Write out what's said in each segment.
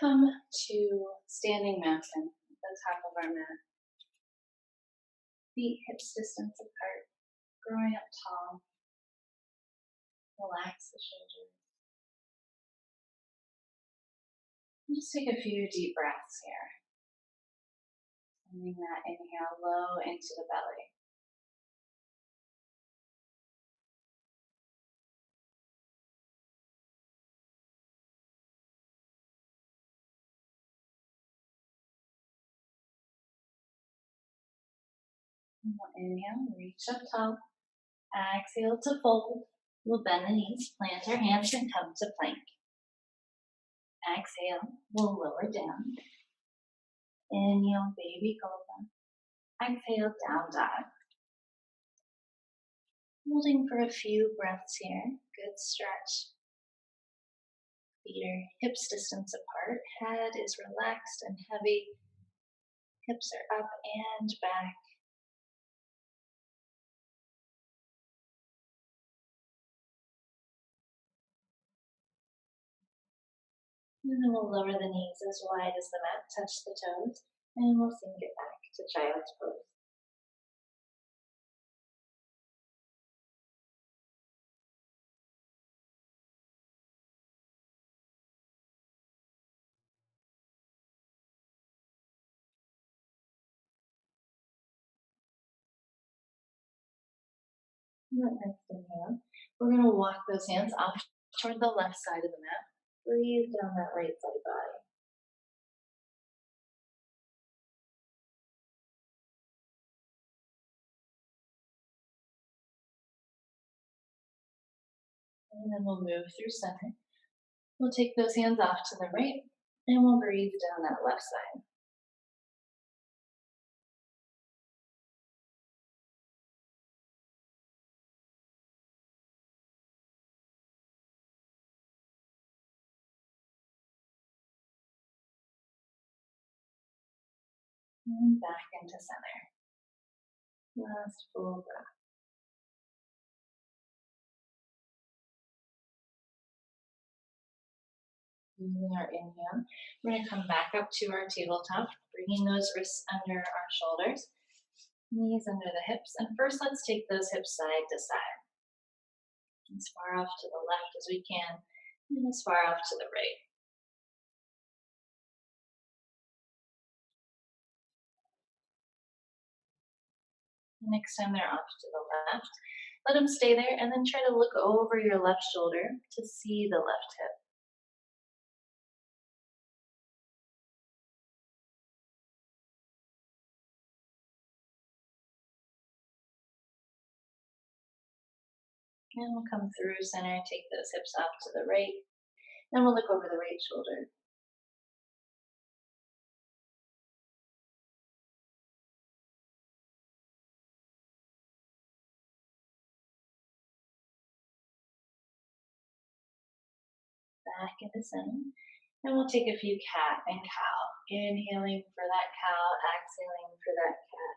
come to standing mountain at the top of our mat. Feet hips distance apart, growing up tall. Relax the shoulders. And just take a few deep breaths here. Sending that inhale low into the belly. And we'll inhale, reach up tall. Exhale to fold. We'll bend the knees, plant our hands, and come to plank. Exhale, we'll lower down. Inhale, baby cobra. Exhale, down dog. Holding for a few breaths here. Good stretch. Feet are hips distance apart. Head is relaxed and heavy. Hips are up and back. And then we'll lower the knees as wide as the mat, touch the toes, and we'll sink it back to child's pose. Next inhale, we're going to walk those hands off toward the left side of the mat. Breathe down that right side body. And then we'll move through center. We'll take those hands off to the right, and we'll breathe down that left side. And back into center. Last full breath. Using our inhale, we're going to come back up to our tabletop, bringing those wrists under our shoulders, knees under the hips. And first, let's take those hips side to side. As far off to the left as we can, and as far off to the right. Next time they're off to the left, let them stay there and then try to look over your left shoulder to see the left hip. And we'll come through center, take those hips off to the right, and we'll look over the right shoulder. Back into center. And we'll take a few cat and cow. Inhaling for that cow, exhaling for that cat.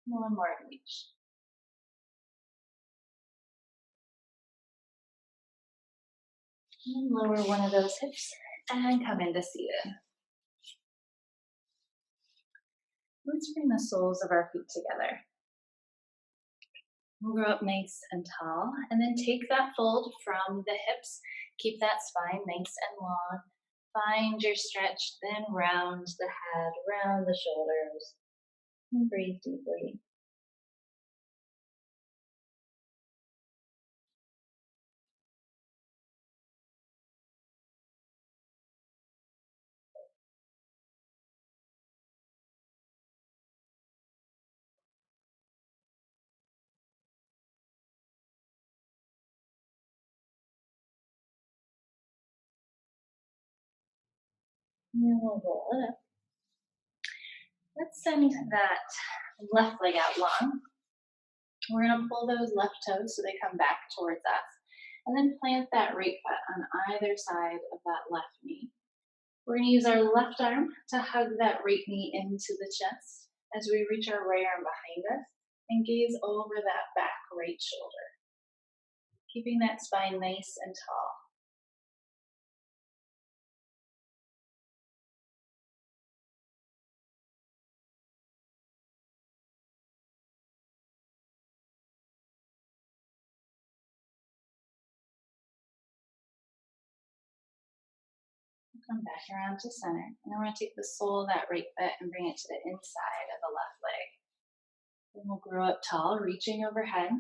One more in each. And lower one of those hips and come into seated. Let's bring the soles of our feet together. We'll grow up nice and tall, and then take that fold from the hips. Keep that spine nice and long. Find your stretch, then round the head, round the shoulders, and breathe deeply. And we'll roll it up. Let's send that left leg out long. We're going to pull those left toes so they come back towards us. And then plant that right foot on either side of that left knee. We're going to use our left arm to hug that right knee into the chest as we reach our right arm behind us and gaze over that back right shoulder, keeping that spine nice and tall. Come back around to center, and then we're going to take the sole of that right foot and bring it to the inside of the left leg. Then we'll grow up tall, reaching overhead.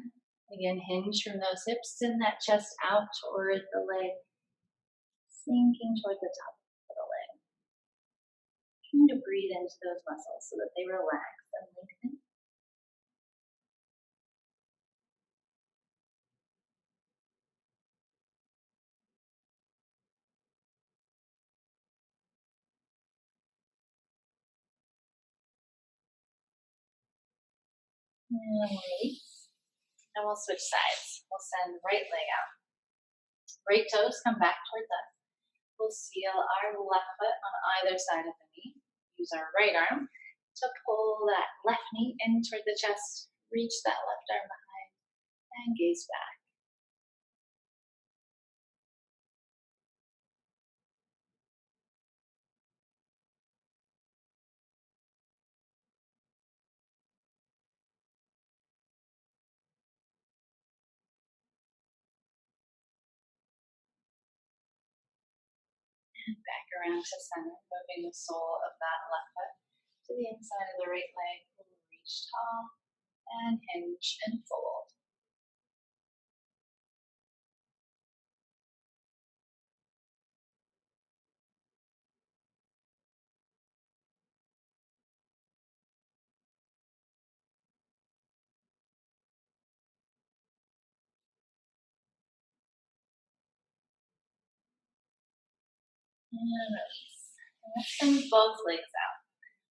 Again, hinge from those hips, send that chest out toward the leg, sinking toward the top of the leg. Trying to breathe into those muscles so that they relax and lengthen. And release. And we'll switch sides. We'll send right leg out. Right toes come back towards us. We'll seal our left foot on either side of the knee. Use our right arm to pull that left knee in toward the chest. Reach that left arm behind and gaze back. And back around to center, moving the sole of that left foot to the inside of the right leg. We'll reach tall and hinge and fold. And release. And let's send both legs out.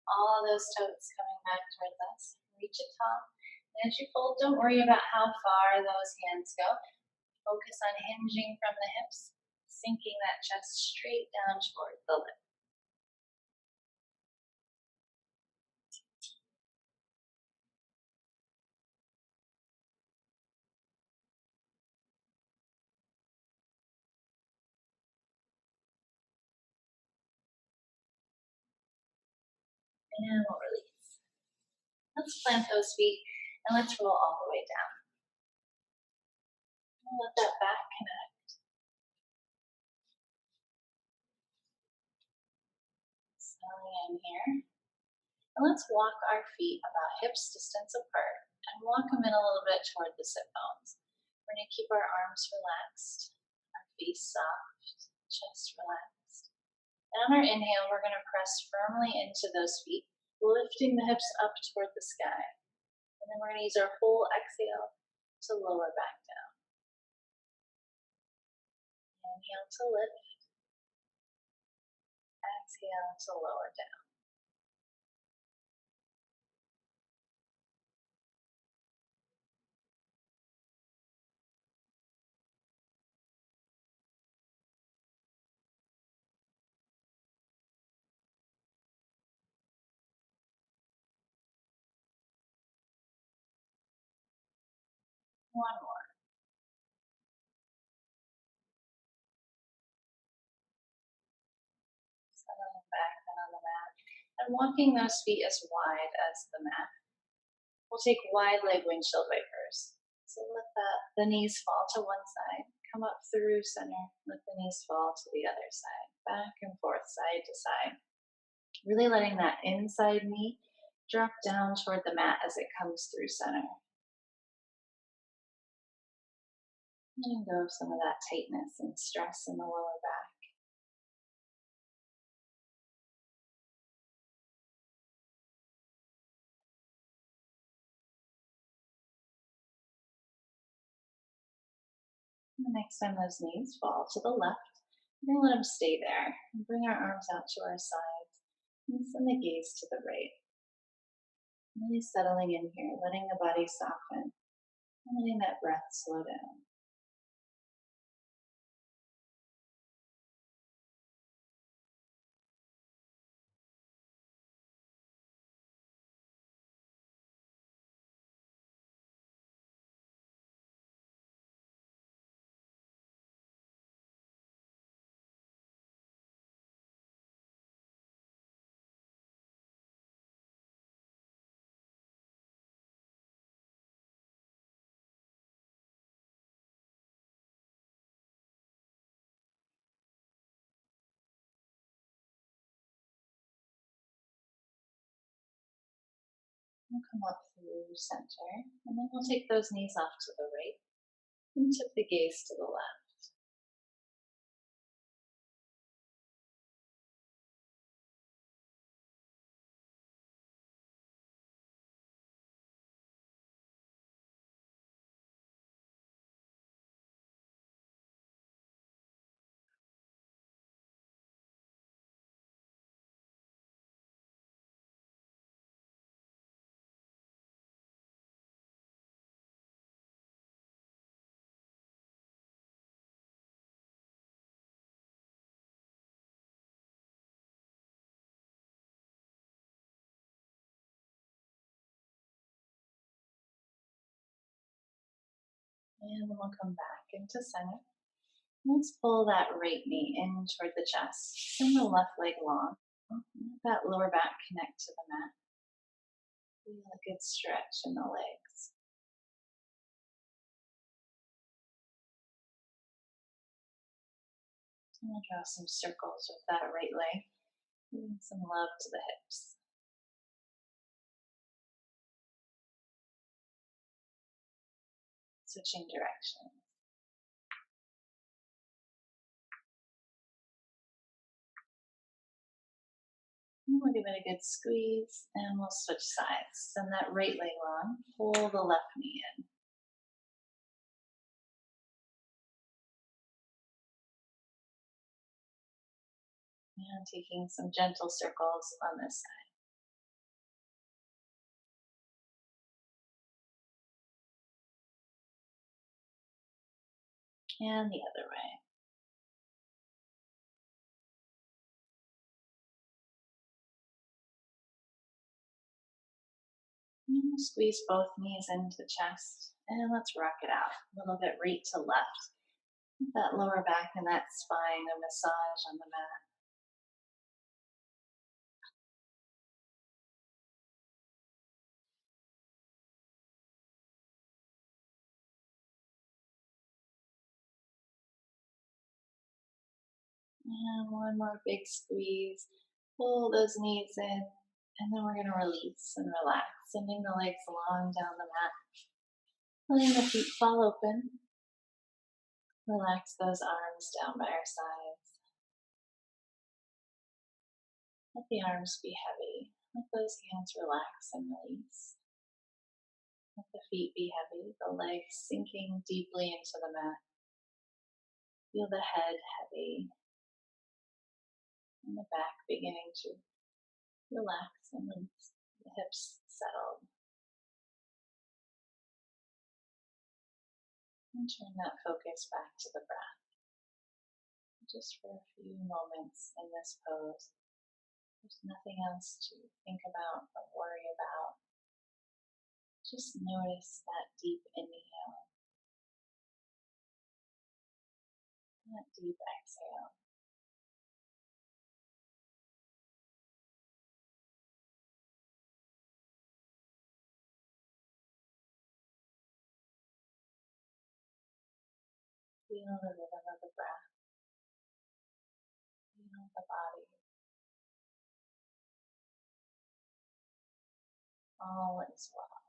All of those toes coming back towards us. Reach it tall. And as you fold, don't worry about how far those hands go. Focus on hinging from the hips, sinking that chest straight down toward the lip. And we'll release. Let's plant those feet and let's roll all the way down. And let that back connect. Settling in here. And let's walk our feet about hips distance apart and walk them in a little bit toward the sit bones. We're going to keep our arms relaxed, our face soft, chest relaxed. And on our inhale, we're going to press firmly into those feet, lifting the hips up toward the sky. And then we're going to use our whole exhale to lower back down. Inhale to lift, exhale to lower down. One more. Settling back then on the mat. And walking those feet as wide as the mat. We'll take wide leg windshield wipers. So let the knees fall to one side, come up through center, let the knees fall to the other side, back and forth, side to side. Really letting that inside knee drop down toward the mat as it comes through center. Letting go of some of that tightness and stress in the lower back. And the next time those knees fall to the left, we're going to let them stay there and bring our arms out to our sides and send the gaze to the right. Really settling in here, letting the body soften and letting that breath slow down. We'll come up through center, and then we'll take those knees off to the right and tip the gaze to the left. And then we'll come back into center. Let's pull that right knee in toward the chest. Send the left leg long. Let that lower back connect to the mat. Feel a good stretch in the legs. And we'll draw some circles with that right leg. Giving some love to the hips. Switching directions. And we'll give it a good squeeze and we'll switch sides. Send that right leg long. Pull the left knee in. And taking some gentle circles on this side. And the other way. And squeeze both knees into the chest. And let's rock it out. A little bit right to left. That lower back and that spine, a massage on the mat. And one more big squeeze. Pull those knees in. And then we're going to release and relax. Sending the legs long down the mat. Letting the feet fall open. Relax those arms down by our sides. Let the arms be heavy. Let those hands relax and release. Let the feet be heavy, the legs sinking deeply into the mat. Feel the head heavy and the back beginning to relax and release. The hips settled. And turn that focus back to the breath. Just for a few moments in this pose. There's nothing else to think about or worry about. Just notice that deep inhale, that deep exhale. Feel the rhythm of the breath. Feel the body. All is well.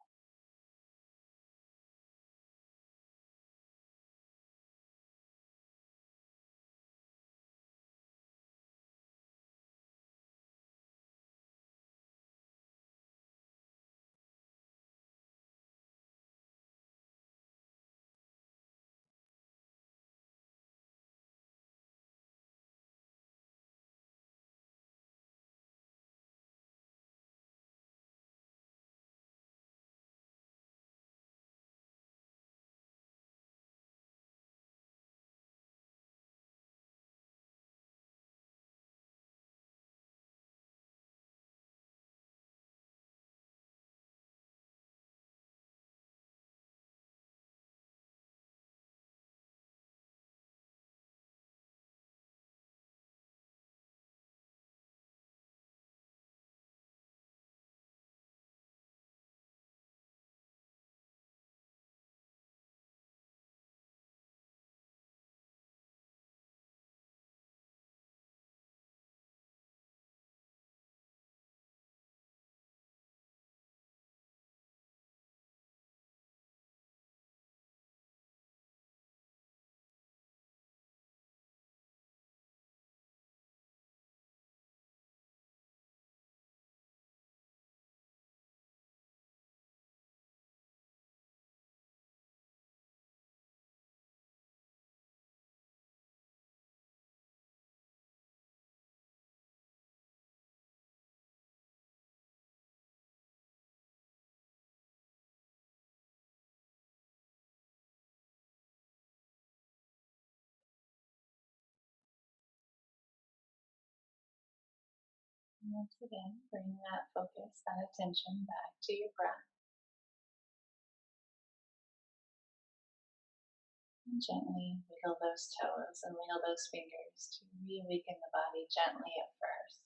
Once again, bring that focus, that attention back to your breath. And gently wiggle those toes and wiggle those fingers to reawaken the body gently at first.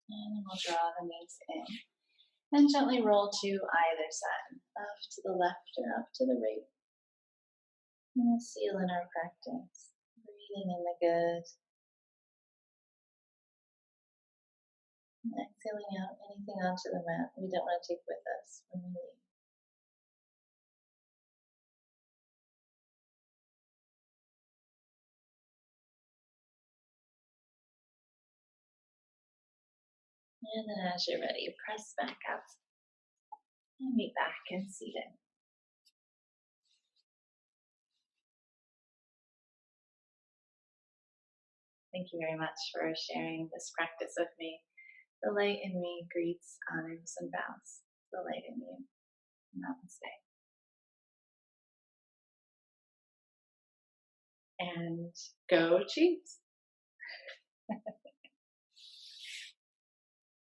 And then we'll draw the knees in. And gently roll to either side, up to the left or up to the right. And we'll seal in our practice, breathing in the good, and exhaling out anything onto the mat we don't want to take with us when we leave. And then as you're ready, press back up and meet back and seated. Thank you very much for sharing this practice with me. The light in me greets, honors, and bows. The light in you. Namaste. And go Chiefs.